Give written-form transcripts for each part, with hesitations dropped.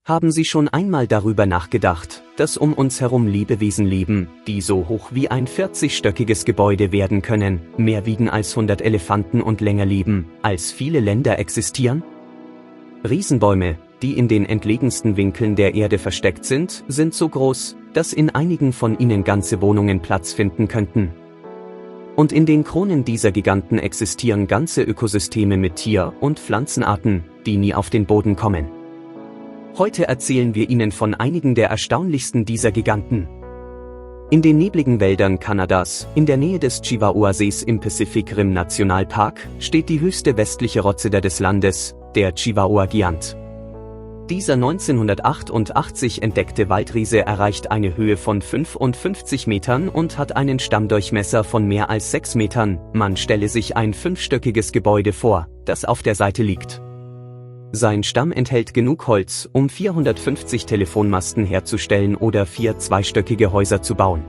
Haben Sie schon einmal darüber nachgedacht, dass um uns herum Lebewesen leben, die so hoch wie ein 40-stöckiges Gebäude werden können, mehr wiegen als 100 Elefanten und länger leben, als viele Länder existieren? Riesenbäume, die in den entlegensten Winkeln der Erde versteckt sind so groß, dass in einigen von ihnen ganze Wohnungen Platz finden könnten. Und in den Kronen dieser Giganten existieren ganze Ökosysteme mit Tier- und Pflanzenarten, die nie auf den Boden kommen. Heute erzählen wir Ihnen von einigen der erstaunlichsten dieser Giganten. In den nebligen Wäldern Kanadas, in der Nähe des Chihuahua-Sees im Pacific Rim Nationalpark, steht die höchste westliche Rotzeder des Landes, der Chihuahua-Gigant. Dieser 1988 entdeckte Waldriese erreicht eine Höhe von 55 Metern und hat einen Stammdurchmesser von mehr als 6 Metern. Man stelle sich ein 5-stöckiges Gebäude vor, das auf der Seite liegt. Sein Stamm enthält genug Holz, um 450 Telefonmasten herzustellen oder 4 2-stöckige Häuser zu bauen.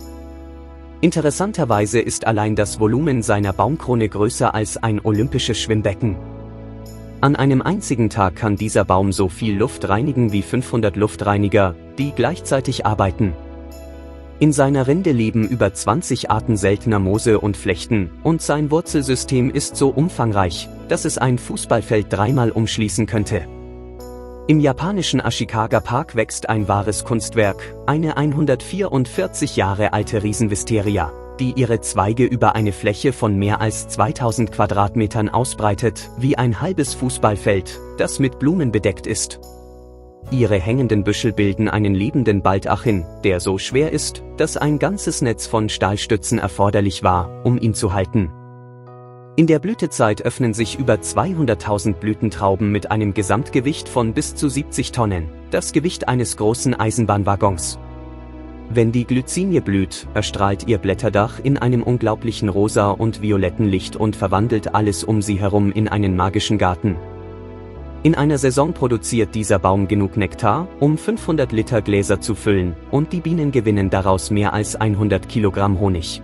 Interessanterweise ist allein das Volumen seiner Baumkrone größer als ein olympisches Schwimmbecken. An einem einzigen Tag kann dieser Baum so viel Luft reinigen wie 500 Luftreiniger, die gleichzeitig arbeiten. In seiner Rinde leben über 20 Arten seltener Moose und Flechten, und sein Wurzelsystem ist so umfangreich, dass es ein Fußballfeld 3-mal umschließen könnte. Im japanischen Ashikaga Park wächst ein wahres Kunstwerk, eine 144 Jahre alte Riesenwisteria, die ihre Zweige über eine Fläche von mehr als 2000 Quadratmetern ausbreitet, wie ein halbes Fußballfeld, das mit Blumen bedeckt ist. Ihre hängenden Büschel bilden einen lebenden Baldachin, der so schwer ist, dass ein ganzes Netz von Stahlstützen erforderlich war, um ihn zu halten. In der Blütezeit öffnen sich über 200.000 Blütentrauben mit einem Gesamtgewicht von bis zu 70 Tonnen, das Gewicht eines großen Eisenbahnwaggons. Wenn die Glycinie blüht, erstrahlt ihr Blätterdach in einem unglaublichen rosa und violetten Licht und verwandelt alles um sie herum in einen magischen Garten. In einer Saison produziert dieser Baum genug Nektar, um 500 Liter Gläser zu füllen, und die Bienen gewinnen daraus mehr als 100 Kilogramm Honig.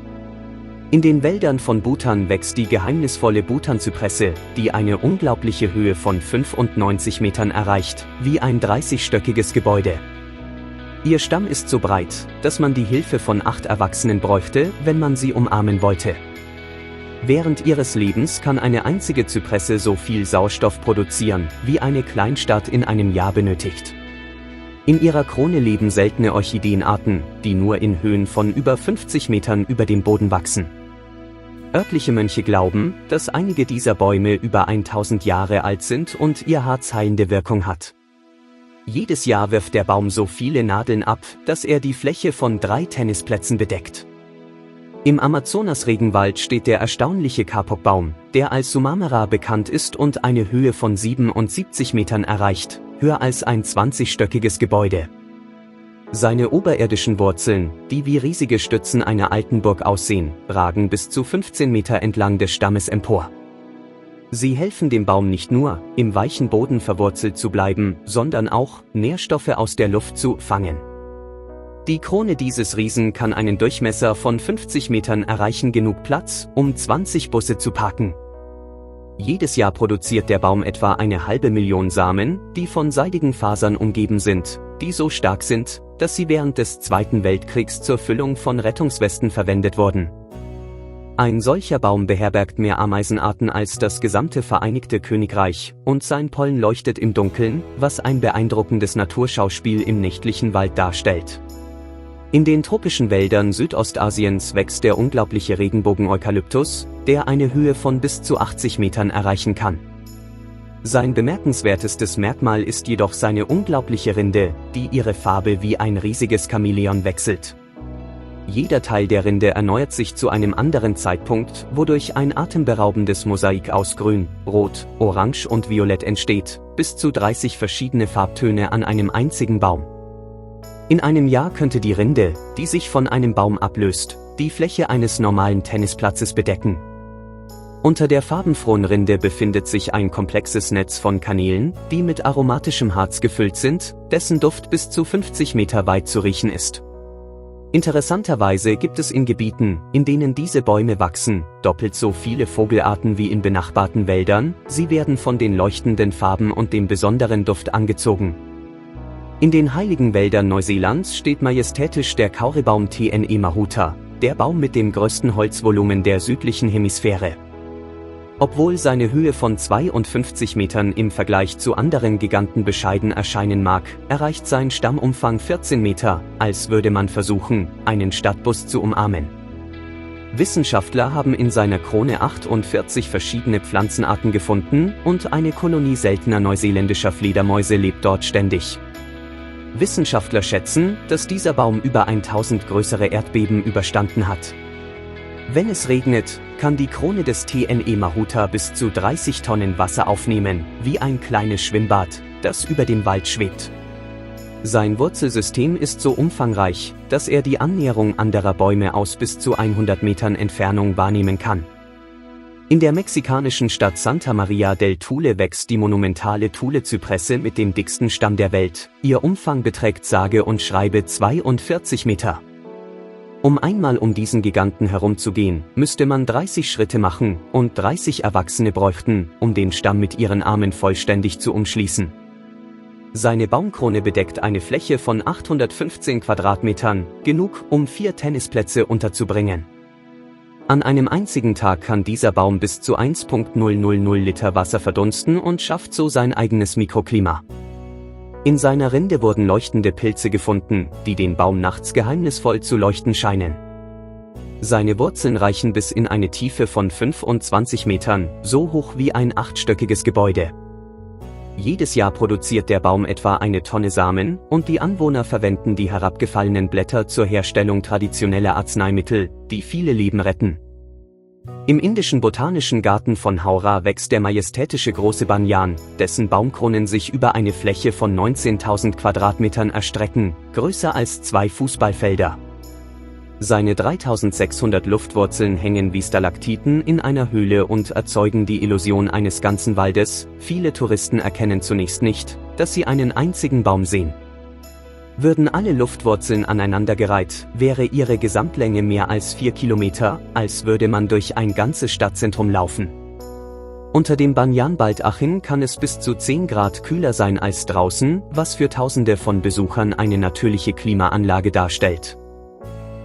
In den Wäldern von Bhutan wächst die geheimnisvolle Bhutan-Zypresse, die eine unglaubliche Höhe von 95 Metern erreicht, wie ein 30-stöckiges Gebäude. Ihr Stamm ist so breit, dass man die Hilfe von 8 Erwachsenen bräuchte, wenn man sie umarmen wollte. Während ihres Lebens kann eine einzige Zypresse so viel Sauerstoff produzieren, wie eine Kleinstadt in einem Jahr benötigt. In ihrer Krone leben seltene Orchideenarten, die nur in Höhen von über 50 Metern über dem Boden wachsen. Örtliche Mönche glauben, dass einige dieser Bäume über 1000 Jahre alt sind und ihr Harz heilende Wirkung hat. Jedes Jahr wirft der Baum so viele Nadeln ab, dass er die Fläche von 3 Tennisplätzen bedeckt. Im Amazonas-Regenwald steht der erstaunliche Kapokbaum, der als Sumamera bekannt ist und eine Höhe von 77 Metern erreicht, höher als ein 20-stöckiges Gebäude. Seine oberirdischen Wurzeln, die wie riesige Stützen einer alten Burg aussehen, ragen bis zu 15 Meter entlang des Stammes empor. Sie helfen dem Baum nicht nur, im weichen Boden verwurzelt zu bleiben, sondern auch, Nährstoffe aus der Luft zu fangen. Die Krone dieses Riesen kann einen Durchmesser von 50 Metern erreichen, genug Platz, um 20 Busse zu parken. Jedes Jahr produziert der Baum etwa 500.000 Samen, die von seidigen Fasern umgeben sind, die so stark sind, dass sie während des Zweiten Weltkriegs zur Füllung von Rettungswesten verwendet wurden. Ein solcher Baum beherbergt mehr Ameisenarten als das gesamte Vereinigte Königreich, und sein Pollen leuchtet im Dunkeln, was ein beeindruckendes Naturschauspiel im nächtlichen Wald darstellt. In den tropischen Wäldern Südostasiens wächst der unglaubliche Regenbogen-Eukalyptus, der eine Höhe von bis zu 80 Metern erreichen kann. Sein bemerkenswertestes Merkmal ist jedoch seine unglaubliche Rinde, die ihre Farbe wie ein riesiges Chamäleon wechselt. Jeder Teil der Rinde erneuert sich zu einem anderen Zeitpunkt, wodurch ein atemberaubendes Mosaik aus Grün, Rot, Orange und Violett entsteht, bis zu 30 verschiedene Farbtöne an einem einzigen Baum. In einem Jahr könnte die Rinde, die sich von einem Baum ablöst, die Fläche eines normalen Tennisplatzes bedecken. Unter der farbenfrohen Rinde befindet sich ein komplexes Netz von Kanälen, die mit aromatischem Harz gefüllt sind, dessen Duft bis zu 50 Meter weit zu riechen ist. Interessanterweise gibt es in Gebieten, in denen diese Bäume wachsen, doppelt so viele Vogelarten wie in benachbarten Wäldern, sie werden von den leuchtenden Farben und dem besonderen Duft angezogen. In den heiligen Wäldern Neuseelands steht majestätisch der Kauribaum TNE Mahuta, der Baum mit dem größten Holzvolumen der südlichen Hemisphäre. Obwohl seine Höhe von 52 Metern im Vergleich zu anderen Giganten bescheiden erscheinen mag, erreicht sein Stammumfang 14 Meter, als würde man versuchen, einen Stadtbus zu umarmen. Wissenschaftler haben in seiner Krone 48 verschiedene Pflanzenarten gefunden und eine Kolonie seltener neuseeländischer Fledermäuse lebt dort ständig. Wissenschaftler schätzen, dass dieser Baum über 1000 größere Erdbeben überstanden hat. Wenn es regnet, kann die Krone des TNE Mahuta bis zu 30 Tonnen Wasser aufnehmen, wie ein kleines Schwimmbad, das über dem Wald schwebt. Sein Wurzelsystem ist so umfangreich, dass er die Annäherung anderer Bäume aus bis zu 100 Metern Entfernung wahrnehmen kann. In der mexikanischen Stadt Santa Maria del Tule wächst die monumentale Thule-Zypresse mit dem dicksten Stamm der Welt. Ihr Umfang beträgt sage und schreibe 42 Meter. Um einmal um diesen Giganten herumzugehen, müsste man 30 Schritte machen und 30 Erwachsene bräuchten, um den Stamm mit ihren Armen vollständig zu umschließen. Seine Baumkrone bedeckt eine Fläche von 815 Quadratmetern, genug, um 4 Tennisplätze unterzubringen. An einem einzigen Tag kann dieser Baum bis zu 1,000 Liter Wasser verdunsten und schafft so sein eigenes Mikroklima. In seiner Rinde wurden leuchtende Pilze gefunden, die den Baum nachts geheimnisvoll zu leuchten scheinen. Seine Wurzeln reichen bis in eine Tiefe von 25 Metern, so hoch wie ein 8-stöckiges Gebäude. Jedes Jahr produziert der Baum etwa 1 Tonne Samen, und die Anwohner verwenden die herabgefallenen Blätter zur Herstellung traditioneller Arzneimittel, die viele Leben retten. Im indischen Botanischen Garten von Howrah wächst der majestätische große Banyan, dessen Baumkronen sich über eine Fläche von 19.000 Quadratmetern erstrecken, größer als 2 Fußballfelder. Seine 3600 Luftwurzeln hängen wie Stalaktiten in einer Höhle und erzeugen die Illusion eines ganzen Waldes. Viele Touristen erkennen zunächst nicht, dass sie einen einzigen Baum sehen. Würden alle Luftwurzeln aneinandergereiht, wäre ihre Gesamtlänge mehr als 4 Kilometer, als würde man durch ein ganzes Stadtzentrum laufen. Unter dem Banyan-Baldachin kann es bis zu 10 Grad kühler sein als draußen, was für Tausende von Besuchern eine natürliche Klimaanlage darstellt.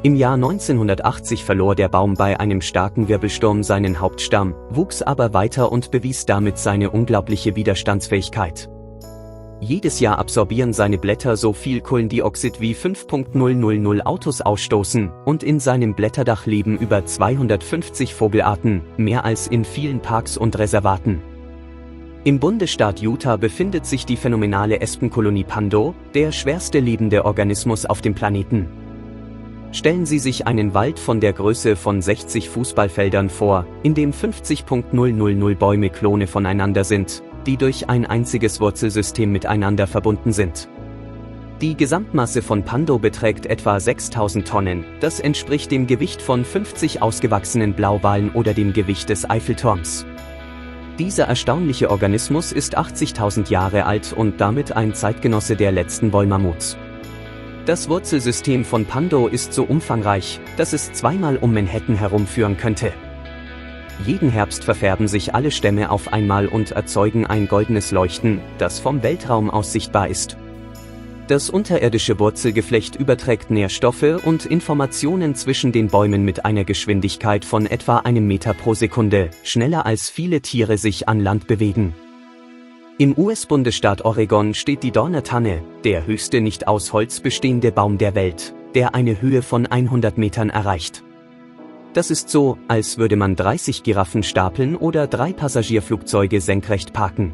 Im Jahr 1980 verlor der Baum bei einem starken Wirbelsturm seinen Hauptstamm, wuchs aber weiter und bewies damit seine unglaubliche Widerstandsfähigkeit. Jedes Jahr absorbieren seine Blätter so viel Kohlendioxid wie 5,000 Autos ausstoßen, und in seinem Blätterdach leben über 250 Vogelarten, mehr als in vielen Parks und Reservaten. Im Bundesstaat Utah befindet sich die phänomenale Espenkolonie Pando, der schwerste lebende Organismus auf dem Planeten. Stellen Sie sich einen Wald von der Größe von 60 Fußballfeldern vor, in dem 50,000 Bäume Klone voneinander sind, die durch ein einziges Wurzelsystem miteinander verbunden sind. Die Gesamtmasse von Pando beträgt etwa 6000 Tonnen, das entspricht dem Gewicht von 50 ausgewachsenen Blauwalen oder dem Gewicht des Eiffelturms. Dieser erstaunliche Organismus ist 80.000 Jahre alt und damit ein Zeitgenosse der letzten Wollmammuts. Das Wurzelsystem von Pando ist so umfangreich, dass es zweimal um Manhattan herumführen könnte. Jeden Herbst verfärben sich alle Stämme auf einmal und erzeugen ein goldenes Leuchten, das vom Weltraum aus sichtbar ist. Das unterirdische Wurzelgeflecht überträgt Nährstoffe und Informationen zwischen den Bäumen mit einer Geschwindigkeit von etwa 1 Meter pro Sekunde, schneller als viele Tiere sich an Land bewegen. Im US-Bundesstaat Oregon steht die Dorner-Tanne, der höchste nicht aus Holz bestehende Baum der Welt, der eine Höhe von 100 Metern erreicht. Das ist so, als würde man 30 Giraffen stapeln oder 3 Passagierflugzeuge senkrecht parken.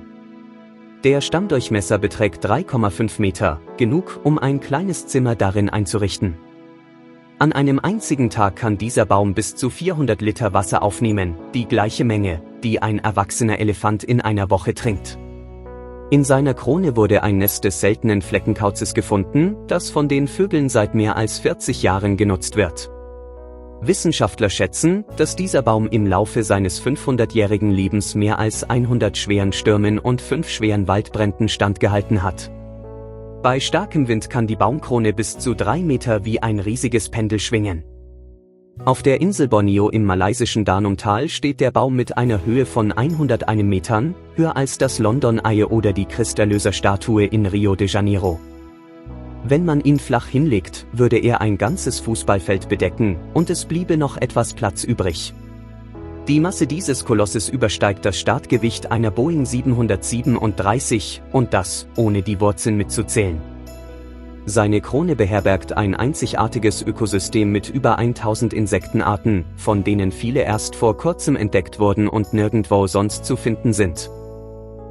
Der Stammdurchmesser beträgt 3,5 Meter, genug, um ein kleines Zimmer darin einzurichten. An einem einzigen Tag kann dieser Baum bis zu 400 Liter Wasser aufnehmen, die gleiche Menge, die ein erwachsener Elefant in einer Woche trinkt. In seiner Krone wurde ein Nest des seltenen Fleckenkauzes gefunden, das von den Vögeln seit mehr als 40 Jahren genutzt wird. Wissenschaftler schätzen, dass dieser Baum im Laufe seines 500-jährigen Lebens mehr als 100 schweren Stürmen und 5 schweren Waldbränden standgehalten hat. Bei starkem Wind kann die Baumkrone bis zu 3 Meter wie ein riesiges Pendel schwingen. Auf der Insel Borneo im malaysischen Danum-Tal steht der Baum mit einer Höhe von 101 Metern, höher als das London Eye oder die Christerlöser-Statue in Rio de Janeiro. Wenn man ihn flach hinlegt, würde er ein ganzes Fußballfeld bedecken, und es bliebe noch etwas Platz übrig. Die Masse dieses Kolosses übersteigt das Startgewicht einer Boeing 737, und das, ohne die Wurzeln mitzuzählen. Seine Krone beherbergt ein einzigartiges Ökosystem mit über 1000 Insektenarten, von denen viele erst vor kurzem entdeckt wurden und nirgendwo sonst zu finden sind.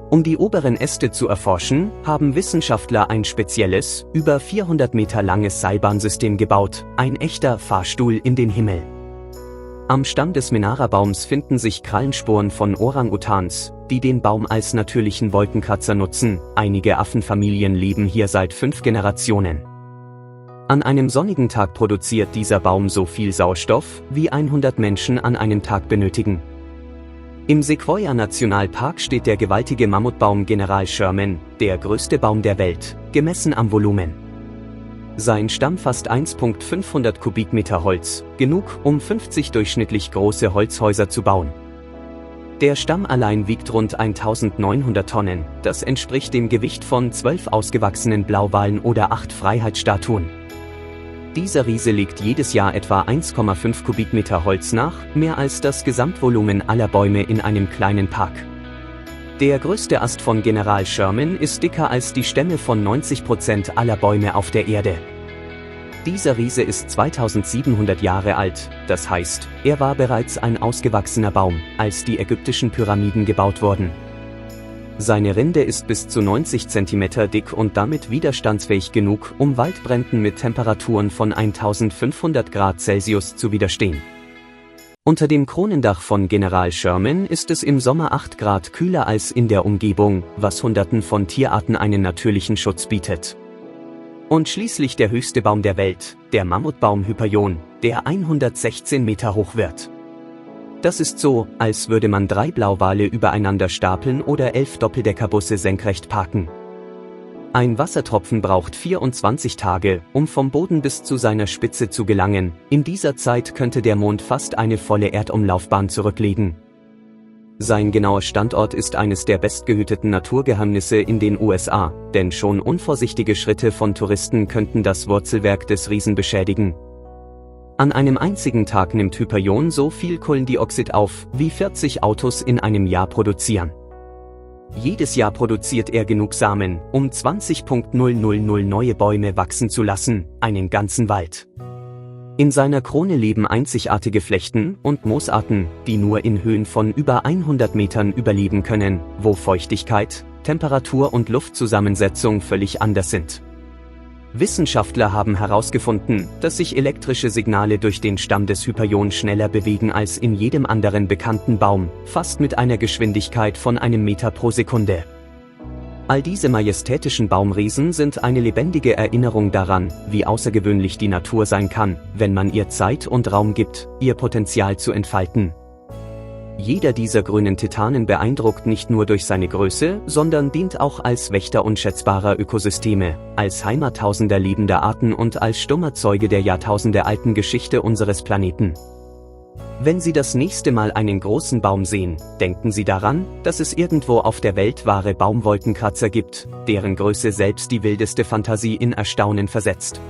Um die oberen Äste zu erforschen, haben Wissenschaftler ein spezielles, über 400 Meter langes Seilbahnsystem gebaut, ein echter Fahrstuhl in den Himmel. Am Stamm des Menara-Baums finden sich Krallenspuren von Orang-Utans, die den Baum als natürlichen Wolkenkratzer nutzen. Einige Affenfamilien leben hier seit 5 Generationen. An einem sonnigen Tag produziert dieser Baum so viel Sauerstoff, wie 100 Menschen an einem Tag benötigen. Im Sequoia-Nationalpark steht der gewaltige Mammutbaum General Sherman, der größte Baum der Welt, gemessen am Volumen. Sein Stamm fasst 1,500 Kubikmeter Holz, genug, um 50 durchschnittlich große Holzhäuser zu bauen. Der Stamm allein wiegt rund 1900 Tonnen, das entspricht dem Gewicht von 12 ausgewachsenen Blauwalen oder 8 Freiheitsstatuen. Dieser Riese legt jedes Jahr etwa 1,5 Kubikmeter Holz nach, mehr als das Gesamtvolumen aller Bäume in einem kleinen Park. Der größte Ast von General Sherman ist dicker als die Stämme von 90% aller Bäume auf der Erde. Dieser Riese ist 2700 Jahre alt, das heißt, er war bereits ein ausgewachsener Baum, als die ägyptischen Pyramiden gebaut wurden. Seine Rinde ist bis zu 90 cm dick und damit widerstandsfähig genug, um Waldbränden mit Temperaturen von 1500 Grad Celsius zu widerstehen. Unter dem Kronendach von General Sherman ist es im Sommer 8 Grad kühler als in der Umgebung, was Hunderten von Tierarten einen natürlichen Schutz bietet. Und schließlich der höchste Baum der Welt, der Mammutbaum Hyperion, der 116 Meter hoch wird. Das ist so, als würde man 3 Blauwale übereinander stapeln oder 11 Doppeldeckerbusse senkrecht parken. Ein Wassertropfen braucht 24 Tage, um vom Boden bis zu seiner Spitze zu gelangen. In dieser Zeit könnte der Mond fast eine volle Erdumlaufbahn zurücklegen. Sein genauer Standort ist eines der bestgehüteten Naturgeheimnisse in den USA, denn schon unvorsichtige Schritte von Touristen könnten das Wurzelwerk des Riesen beschädigen. An einem einzigen Tag nimmt Hyperion so viel Kohlendioxid auf, wie 40 Autos in einem Jahr produzieren. Jedes Jahr produziert er genug Samen, um 20.000 neue Bäume wachsen zu lassen, einen ganzen Wald. In seiner Krone leben einzigartige Flechten und Moosarten, die nur in Höhen von über 100 Metern überleben können, wo Feuchtigkeit, Temperatur und Luftzusammensetzung völlig anders sind. Wissenschaftler haben herausgefunden, dass sich elektrische Signale durch den Stamm des Hyperion schneller bewegen als in jedem anderen bekannten Baum, fast mit einer Geschwindigkeit von 1 Meter pro Sekunde. All diese majestätischen Baumriesen sind eine lebendige Erinnerung daran, wie außergewöhnlich die Natur sein kann, wenn man ihr Zeit und Raum gibt, ihr Potenzial zu entfalten. Jeder dieser grünen Titanen beeindruckt nicht nur durch seine Größe, sondern dient auch als Wächter unschätzbarer Ökosysteme, als Heimat tausender lebender Arten und als stummer Zeuge der jahrtausendealten Geschichte unseres Planeten. Wenn Sie das nächste Mal einen großen Baum sehen, denken Sie daran, dass es irgendwo auf der Welt wahre Baumwolkenkratzer gibt, deren Größe selbst die wildeste Fantasie in Erstaunen versetzt.